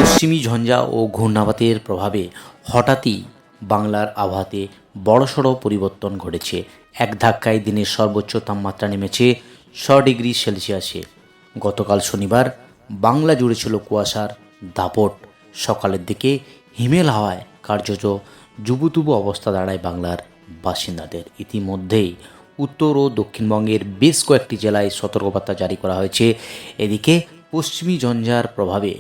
পশ্চিমী ঝঞ্ঝা ও ঘূর্ণাবাতের প্রভাবে হঠাৎই বাংলার আবহাওয়াতে বড়সড় পরিবর্তন ঘটেছে। এক ধাক্কায় দিনের সর্বোচ্চ তাপমাত্রা নেমেছে 6 ডিগ্রি সেলসিয়াসে। গতকাল শনিবার বাংলা জুড়ে ছিল কুয়াশার দাপট। সকালের দিকে হিমেল হাওয়ায় কার্যত জুবুথুবু অবস্থা দাঁড়ায় বাংলার বাসিন্দাদের। ইতিমধ্যেই উত্তর ও দক্ষিণবঙ্গের বেশ কয়েকটি জেলায় সতর্কবার্তা জারি করা হয়েছে। এদিকে পশ্চিমী ঝঞ্ঝার প্রভাবে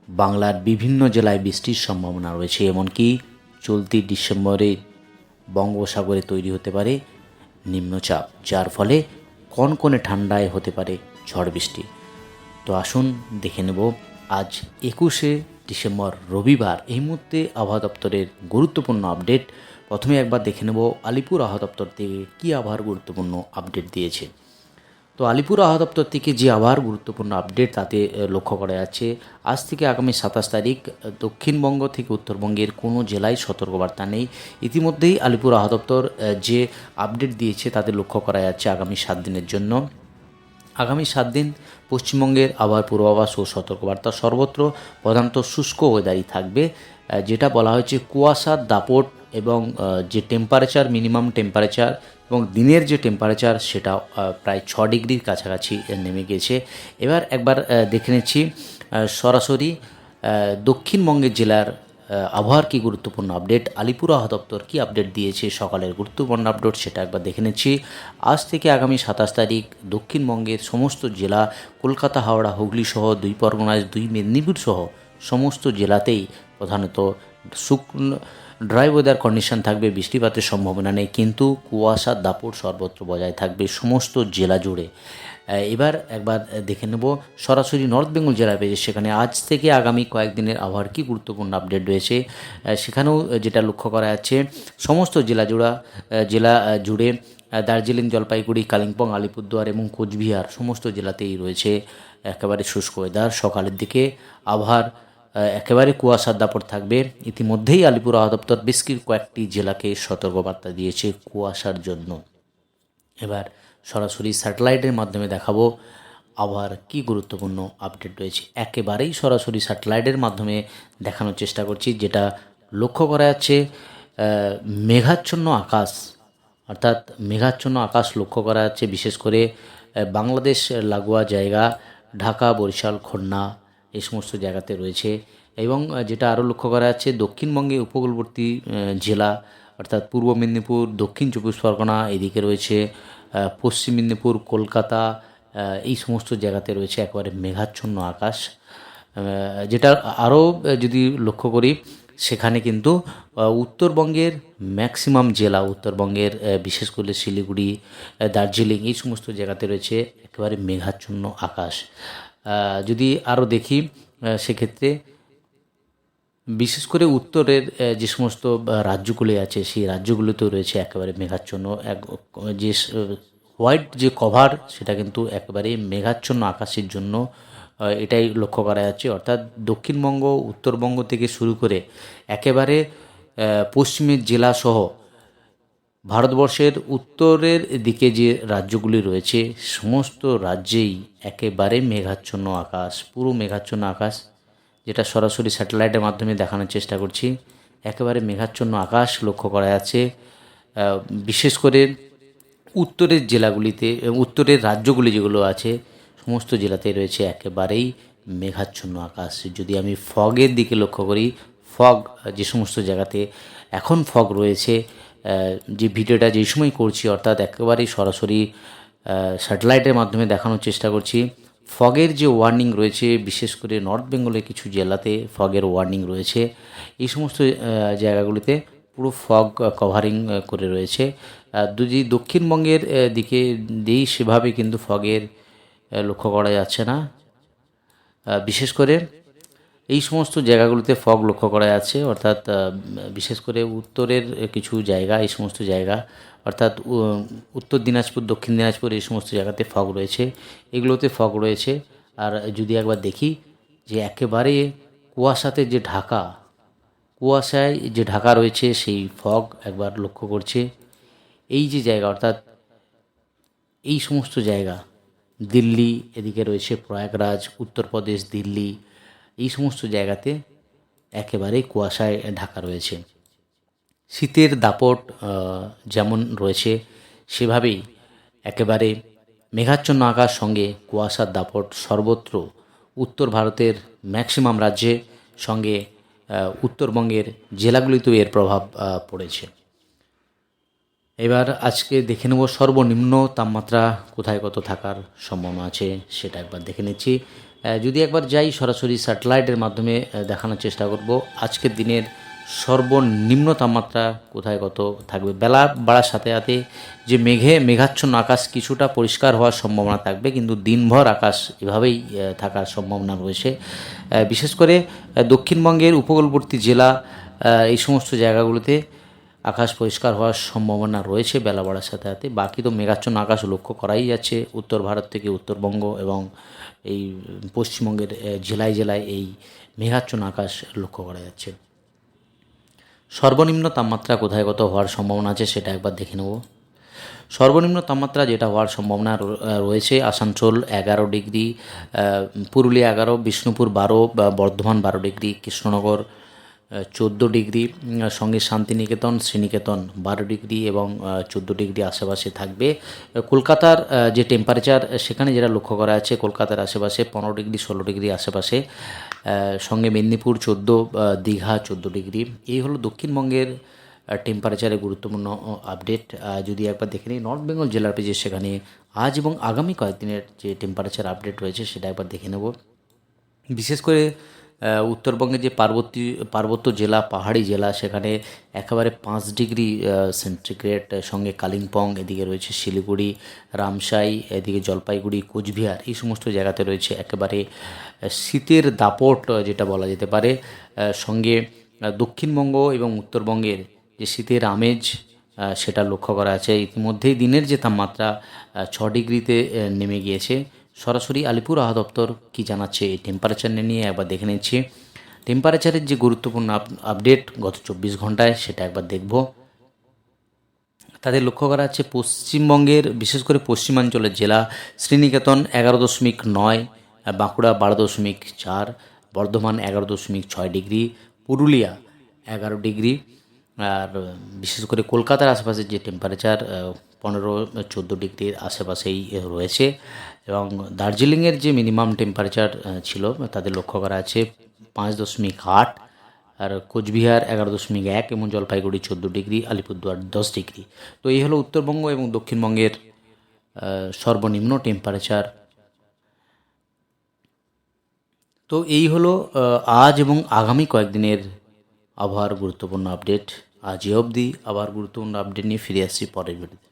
বাংলার বিভিন্ন জেলায় বৃষ্টির সম্ভাবনা রয়েছে। এমনকি চলতি ডিসেম্বরে বঙ্গোপসাগরে তৈরি হতে পারে নিম্নচাপ, যার ফলে কনকনে ঠান্ডায় হতে পারে ঝড় বৃষ্টি। তো আসুন দেখে নেব আজ 21শে ডিসেম্বর রবিবার এই মুহূর্তে আবহাওয়া দপ্তরের গুরুত্বপূর্ণ আপডেট। প্রথমে একবার দেখে নেব আলিপুর আবহাওয়া দপ্তর থেকে কী আবহাওয়ার গুরুত্বপূর্ণ আপডেট দিয়েছে। তো আলিপুর আবহাওয়া দপ্তর থেকে যে আবহাওয়ার গুরুত্বপূর্ণ আপডেট তাতে লক্ষ্য করা যাচ্ছে, আজ থেকে আগামী 27 তারিখ দক্ষিণবঙ্গ থেকে উত্তরবঙ্গের কোনো জেলায় সতর্কবার্তা নেই। ইতিমধ্যেই আলিপুর আবহাওয়া দপ্তর যে আপডেট দিয়েছে তাতে লক্ষ্য করা যাচ্ছে আগামী 7 দিনের জন্য। আগামী 7 দিন পশ্চিমবঙ্গের আবহাওয়ার পূর্বাভাস ও সতর্কবার্তা সর্বত্র প্রধানত শুষ্ক ওয়েদারই থাকবে। যেটা বলা হয়েছে কুয়াশার দাপট এবং যে টেম্পারেচার, মিনিমাম টেম্পারেচার এবং দিনের যে টেম্পারেচার সেটা প্রায় 6 ডিগ্রির কাছাকাছি নেমে গেছে। এবার একবার দেখে নিচ্ছি সরাসরি দক্ষিণবঙ্গের জেলার আবহাওয়ার কী গুরুত্বপূর্ণ আপডেট, আলিপুর আবহাওয়া দপ্তর কী আপডেট দিয়েছে সকালের গুরুত্বপূর্ণ আপডেট সেটা একবার দেখে নিচ্ছি। আজ থেকে আগামী 27 তারিখ দক্ষিণবঙ্গের সমস্ত জেলা, কলকাতা, হাওড়া, হুগলি সহ 2 পরগনায়, 2 মেদিনীপুর সহ সমস্ত জেলাতেই প্রধানত শুকনো ড্রাই ওয়েদার কন্ডিশন থাকবে। বৃষ্টিপাতের সম্ভাবনা নেই, কিন্তু কুয়াশার দাপট সর্বত্র বজায় থাকবে সমস্ত জেলা জুড়ে। এবার একবার দেখে নেব সরাসরি নর্থ বেঙ্গল জেলায় পেয়েছে, সেখানে আজ থেকে আগামী কয়েকদিনের আবহাওয়ার কী গুরুত্বপূর্ণ আপডেট রয়েছে। সেখানেও যেটা লক্ষ্য করা যাচ্ছে সমস্ত জেলা জুড়ে দার্জিলিং, জলপাইগুড়ি, কালিম্পং, আলিপুরদুয়ার এবং কোচবিহার সমস্ত জেলাতেই রয়েছে একেবারে শুষ্ক ওয়েদার। সকালের দিকে আবহাওয়ার একেবারে কুয়াশার দাপট থাকবে। ইতিমধ্যেই আলিপুর আবহাওয়া দপ্তর বেশ কয়েকটি জেলাকে সতর্কবার্তা দিয়েছে কুয়াশার জন্য। এবার সরাসরি স্যাটেলাইটের মাধ্যমে দেখাবো আবহাওয়ার কী গুরুত্বপূর্ণ আপডেট রয়েছে। একেবারেই সরাসরি স্যাটেলাইটের মাধ্যমে দেখানোর চেষ্টা করছি। যেটা লক্ষ্য করা যাচ্ছে মেঘাচ্ছন্ন আকাশ, অর্থাৎ মেঘাচ্ছন্ন আকাশ লক্ষ্য করা যাচ্ছে বিশেষ করে বাংলাদেশ লাগোয়া জায়গা, ঢাকা, বরিশাল, খুলনা এই সমস্ত জায়গাতে রয়েছে। এবং যেটা আরও লক্ষ্য করা যাচ্ছে দক্ষিণবঙ্গে উপকূলবর্তী জেলা অর্থাৎ পূর্ব মেদিনীপুর, দক্ষিণ 24 পরগনা এদিকে রয়েছে, পশ্চিম মেদিনীপুর, কলকাতা এই সমস্ত জায়গাতে রয়েছে একেবারে মেঘাচ্ছন্ন আকাশ। যেটা আরও যদি লক্ষ্য করি সেখানে কিন্তু উত্তরবঙ্গের ম্যাক্সিমাম জেলা, উত্তরবঙ্গের বিশেষ করে শিলিগুড়ি, দার্জিলিং এই সমস্ত জায়গাতে রয়েছে একেবারে মেঘাচ্ছন্ন আকাশ। যদি আরও দেখি সেক্ষেত্রে বিশেষ করে উত্তরের যে সমস্ত রাজ্যগুলি আছে সেই রাজ্যগুলোতেও রয়েছে একেবারে মেঘাচ্ছন্ন যে হোয়াইট যে কভার সেটা কিন্তু একেবারে মেঘাচ্ছন্ন আকাশের জন্য এটাই লক্ষ্য করা যাচ্ছে। অর্থাৎ দক্ষিণবঙ্গ, উত্তরবঙ্গ থেকে শুরু করে একেবারে পশ্চিমের জেলাসহ ভারতবর্ষের উত্তরের দিকে যে রাজ্যগুলি রয়েছে সমস্ত রাজ্যেই একেবারে মেঘাচ্ছন্ন আকাশ, পুরো মেঘাচ্ছন্ন আকাশ, যেটা সরাসরি স্যাটেলাইটের মাধ্যমে দেখানোর চেষ্টা করছি। একেবারে মেঘাচ্ছন্ন আকাশ লক্ষ্য করা যাচ্ছে বিশেষ করে উত্তরের জেলাগুলিতে, উত্তরের রাজ্যগুলি যেগুলো আছে সমস্ত জেলাতে রয়েছে একেবারেই মেঘাচ্ছন্ন আকাশ। যদি আমি ফগের দিকে লক্ষ্য করি, ফগ যে সমস্ত জায়গাতে এখন ফগ রয়েছে, যে ভিডিওটা যেই সময় করছি অর্থাৎ একেবারেই সরাসরি স্যাটেলাইটের মাধ্যমে দেখানোর চেষ্টা করছি, ফগের যে ওয়ার্নিং রয়েছে বিশেষ করে নর্থ বেঙ্গলের কিছু জেলাতে ফগের ওয়ার্নিং রয়েছে। এই সমস্ত জায়গাগুলিতে পুরো ফগ কভারিং করে রয়েছে। যদি দক্ষিণবঙ্গের দিকে দিই সেভাবে কিন্তু ফগের লক্ষ্য করা যাচ্ছে না। বিশেষ করে এই সমস্ত জায়গাগুলিতে ফগ লক্ষ্য করা যাচ্ছে, অর্থাৎ বিশেষ করে উত্তরের কিছু জায়গা, এই সমস্ত জায়গা অর্থাৎ উত্তর দিনাজপুর, দক্ষিণ দিনাজপুর এই সমস্ত জায়গাতে ফগ রয়েছে, এগুলোতে ফগ রয়েছে। আর যদি একবার দেখি যে একেবারে কুয়াশায় যে ঢাকা রয়েছে সেই ফগ একবার লক্ষ্য করছে। এই যে জায়গা অর্থাৎ এই সমস্ত জায়গা, দিল্লি এদিকে রয়েছে প্রয়াগরাজ, উত্তরপ্রদেশ, দিল্লি, এই সমস্ত জায়গাতে একেবারেই কুয়াশায় ঢাকা রয়েছে। শীতের দাপট যেমন রয়েছে সেভাবেই একেবারে মেঘাচ্ছন্ন আকাশ সঙ্গে কুয়াশার দাপট সর্বত্র উত্তর ভারতের ম্যাক্সিমাম রাজ্যে, সঙ্গে উত্তরবঙ্গের জেলাগুলিতেও এর প্রভাব পড়েছে। এবার আজকে দেখে নেব সর্বনিম্ন তাপমাত্রা কোথায় কত থাকার সম্ভাবনা আছে সেটা একবার দেখে নিচ্ছি। যদি একবার যাই সরাসরি স্যাটেলাইটের মাধ্যমে দেখানোর চেষ্টা করব আজকের দিনের সর্বনিম্ন তাপমাত্রা কোথায় কত থাকবে। বেলা বাড়ার সাথে সাথে যে মেঘাচ্ছন্ন আকাশ কিছুটা পরিষ্কার হওয়ার সম্ভাবনা থাকবে, কিন্তু দিনভর আকাশ এভাবেই থাকার সম্ভাবনা রয়েছে। বিশেষ করে দক্ষিণবঙ্গের উপকূলবর্তী জেলা এই সমস্ত জায়গাগুলোতে আকাশ পরিষ্কার হওয়ার সম্ভাবনা রয়েছে বেলা বাড়ার সাথে সাথে। বাকি তো মেঘাচ্ছন্ন আকাশ লক্ষ্য করাই যাচ্ছে উত্তর ভারত থেকে উত্তরবঙ্গ এবং এই পশ্চিমবঙ্গের জেলায় জেলায় এই মেঘাচ্ছন্ন আকাশ লক্ষ্য করা যাচ্ছে। সর্বনিম্ন তাপমাত্রা কোথায় কত হওয়ার সম্ভাবনা আছে সেটা একবার দেখে নেব। সর্বনিম্ন তাপমাত্রা যেটা হওয়ার সম্ভাবনা রয়েছে Asansol 11 degree, Purulia 11, Bishnupur 12, Bardhaman 12 degree, Krishnanagar 14 degree, সঙ্গে শান্তিনিকেতন শ্রীনিকেতন 12 ডিগ্রি এবং 14 ডিগ্রি আশেপাশে থাকবে। কলকাতার যে টেম্পারেচার সেখানে যেটা লক্ষ্য করা আছে কলকাতার আশেপাশে 15 ডিগ্রি 16 ডিগ্রি আশেপাশে, সঙ্গে মেদিনীপুর 14, দীঘা 14 ডিগ্রি। এই হলো দক্ষিণবঙ্গের টেম্পারেচারের গুরুত্বপূর্ণ আপডেট। যদি একবার দেখে নিই নর্থ বেঙ্গল জেলার পেজে সেখানে আজ এবং আগামী কয়েকদিনের যে টেম্পারেচার আপডেট রয়েছে সেটা একবার দেখে নেব। বিশেষ করে উত্তরবঙ্গের যে পার্বত্য জেলা পাহাড়ি জেলা সেখানে একেবারে 5 ডিগ্রি সেন্টিগ্রেড, সঙ্গে কালিম্পং, এদিকে রয়েছে শিলিগুড়ি, রামসাই, এদিকে জলপাইগুড়ি, কোচবিহার, এই সমস্ত জায়গাতে রয়েছে একেবারে শীতের দাপট যেটা বলা যেতে পারে। সঙ্গে দক্ষিণবঙ্গ এবং উত্তরবঙ্গের যে শীতের আমেজ সেটা লক্ষ্য করা আছে। ইতিমধ্যেই দিনের যে তাপমাত্রা 6 ডিগ্রিতে নেমে গিয়েছে। সরাসরি আলিপুর আবহাওয়া দপ্তর কী জানাচ্ছে এই টেম্পারেচার নিয়ে একবার দেখে নিচ্ছি। টেম্পারেচারের যে গুরুত্বপূর্ণ আপডেট গত 24 ঘন্টায় সেটা একবার দেখব। তাদের লক্ষ্য করা যাচ্ছে পশ্চিমবঙ্গের বিশেষ করে পশ্চিমাঞ্চলের জেলা শ্রীনিকেতন 11.9, বাঁকুড়া 12.4, বর্ধমান 11.6 ডিগ্রি, পুরুলিয়া 11 ডিগ্রি, আর বিশেষ করে কলকাতার আশেপাশের যে টেম্পারেচার 15-14 ডিগ্রির আশেপাশেই রয়েছে। এবং দার্জিলিংয়ের যে মিনিমাম টেম্পারেচার ছিল তাদের লক্ষ্য করা আছে 5.8, আর কোচবিহার 11.1 এবং জলপাইগুড়ি 14 ডিগ্রি, আলিপুরদুয়ার 10 ডিগ্রি। তো এই হলো উত্তরবঙ্গ এবং দক্ষিণবঙ্গের সর্বনিম্ন টেম্পারেচার। তো এই হলো আজ এবং আগামী কয়েকদিনের আবহাওয়ার গুরুত্বপূর্ণ আপডেট। আজ অবধি আবার গুরুত্বপূর্ণ আপডেট নিয়ে ফিরে আসছি পরের ভিডিওতে।